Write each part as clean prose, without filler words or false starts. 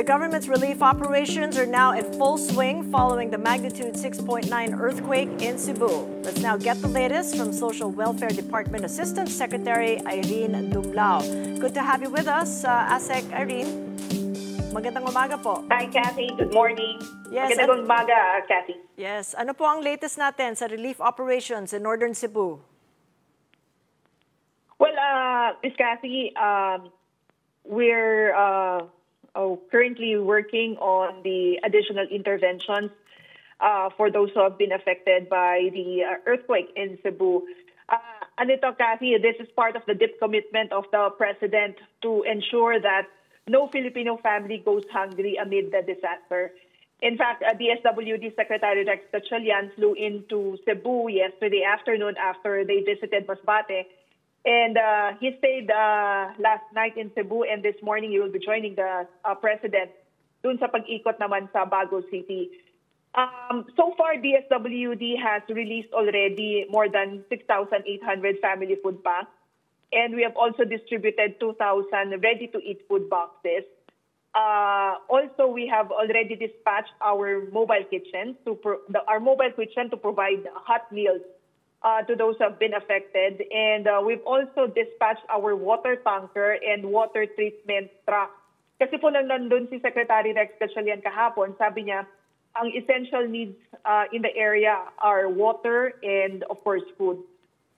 The government's relief operations are now in full swing following the magnitude 6.9 earthquake in Cebu. Let's now get the latest from Social Welfare Department Assistant Secretary Irene Dumlao. Good to have you with us, ASEC Irene. Magandang umaga po. Hi, Kathy. Good morning. Yes, Magandang umaga, Kathy. Yes. Ano po ang latest natin sa relief operations in Northern Cebu? Well, Ms. Kathy, we're currently working on the additional interventions for those who have been affected by the earthquake in Cebu. Kathy, this is part of the deep commitment of the President to ensure that no Filipino family goes hungry amid the disaster. In fact, DSWD Secretary Rex Gatchalian flew into Cebu yesterday afternoon after they visited Masbate. And he stayed last night in Cebu, and this morning he will be joining the President dun sa pag-ikot naman sa Bago City. So far, DSWD has released already more than 6,800 family food packs. And we have also distributed 2,000 ready-to-eat food boxes. Also, we have already dispatched our mobile kitchen to provide hot meals to those who have been affected. And we've also dispatched our water tanker and water treatment truck. Kasi po nandun si Secretary Rex Gatchalian kahapon, sabi niya, ang essential needs in the area are water and, of course, food.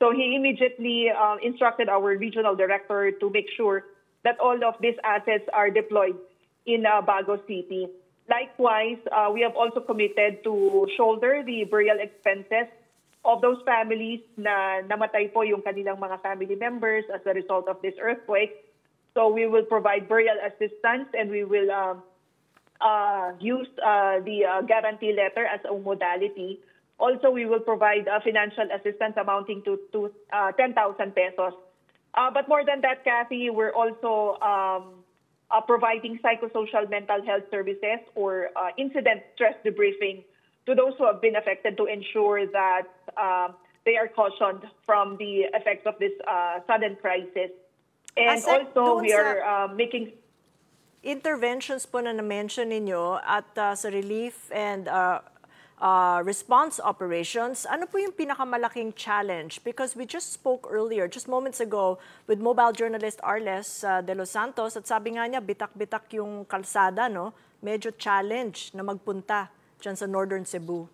So he immediately instructed our regional director to make sure that all of these assets are deployed in Bago City. Likewise, we have also committed to shoulder the burial expenses of those families na namatay po yung kanilang mga family members as a result of this earthquake. So we will provide burial assistance, and we will use the guarantee letter as a modality. Also, we will provide financial assistance amounting to 10,000 pesos. But more than that, Kathy, we're also providing psychosocial mental health services or incident stress debriefing to those who have been affected to ensure that they are cautioned from the effects of this sudden crisis. And also, we are making interventions po na na-mention ninyo at sa relief and response operations. Ano po yung pinakamalaking challenge? Because we just spoke earlier, just moments ago, with mobile journalist Arles de Los Santos, at sabi nga niya, bitak-bitak yung kalsada, no? Medyo challenge na magpunta dyan sa Northern Cebu.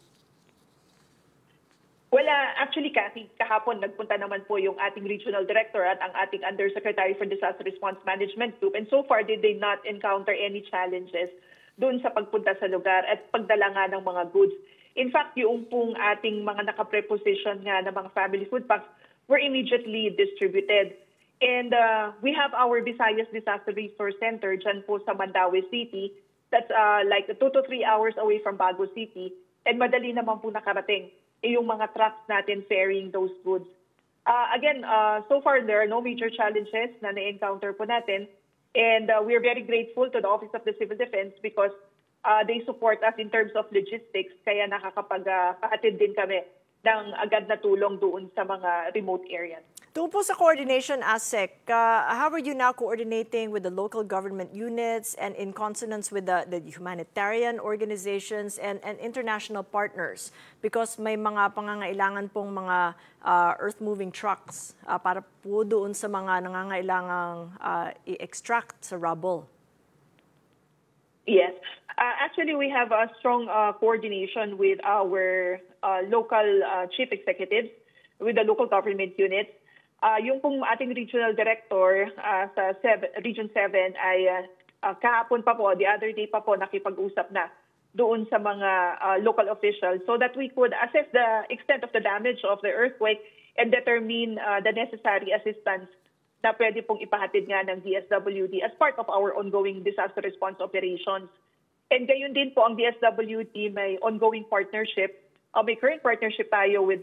Well, actually, Kathy, kahapon nagpunta naman po yung ating regional director at ang ating undersecretary for disaster response management group. And so far, did they not encounter any challenges doon sa pagpunta sa lugar at pagdala nga ng mga goods. In fact, yung pong ating mga nakapreposition nga ng mga family food packs were immediately distributed. And we have our Visayas Disaster Resource Center dyan po sa Mandaue City. That's like 2 to 3 hours away from Bago City. And madali naman po nakarating yung mga trucks natin ferrying those goods. Again, so far there are no major challenges na na-encounter po natin. And we are very grateful to the Office of the Civil Defense because they support us in terms of logistics. Kaya nakakapag-atid din kami ng agad na tulong doon sa mga remote areas. Doon po sa coordination, ASEC, how are you now coordinating with the local government units and in consonance with the humanitarian organizations and international partners? Because may mga pangangailangan pong mga earth-moving trucks para po doon sa mga nangangailangang i-extract sa rubble. Yes. Actually, we have a strong coordination with our local chief executives, with the local government units. Yung pong ating regional director sa Region 7 ay kahapon pa po, the other day pa po, nakipag-usap na doon sa mga local officials so that we could assess the extent of the damage of the earthquake and determine the necessary assistance na pwede pong ipahatid nga ng DSWD as part of our ongoing disaster response operations. And gayon din po ang DSWD may ongoing partnership. May current partnership tayo with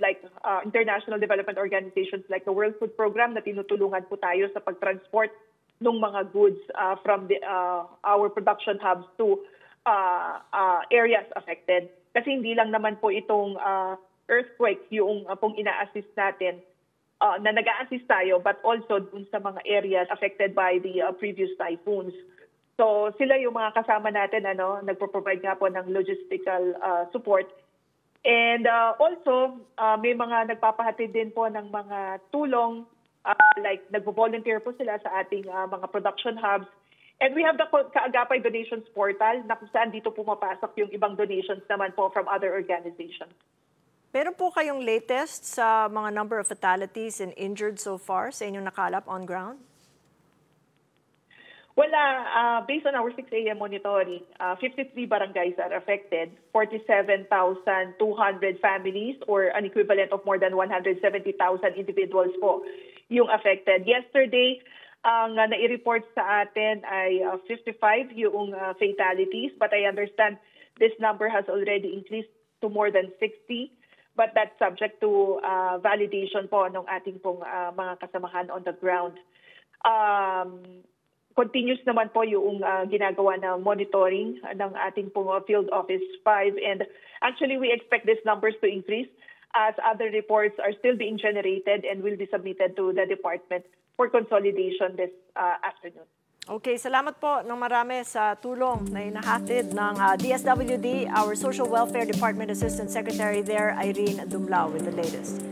international development organizations like the World Food Program na tinutulungan po tayo sa pag-transport ng mga goods from our production hubs to areas affected. Kasi hindi lang naman po itong earthquake yung pong ina-assist natin na nag-a-assist tayo but also dun sa mga areas affected by the previous typhoons. So sila yung mga kasama natin, nagpo-provide nga po ng logistical support. And also, may mga nagpapahatid din po ng mga tulong, like nagvo-volunteer po sila sa ating mga production hubs. And we have the Kaagapay Donations Portal na kung saan dito pumapasok yung ibang donations naman po from other organizations. Meron po kayong latest sa mga number of fatalities and injured so far sa inyong nakalap on ground? Wala. Based on our 6 a.m. monitoring, 53 barangays are affected, 47,200 families or an equivalent of more than 170,000 individuals po yung affected. Yesterday, ang nai-report sa atin ay 55 yung fatalities, but I understand this number has already increased to more than 60. But that's subject to validation po ng ating pong mga kasamahan on the ground. Continuous naman po yung ginagawa na monitoring ng ating pong Field Office 5. And actually, we expect these numbers to increase as other reports are still being generated and will be submitted to the department for consolidation this afternoon. Okay, salamat po ng marami sa tulong na inahatid ng DSWD, our Social Welfare Department Assistant Secretary there, Irene Dumlao, with the latest.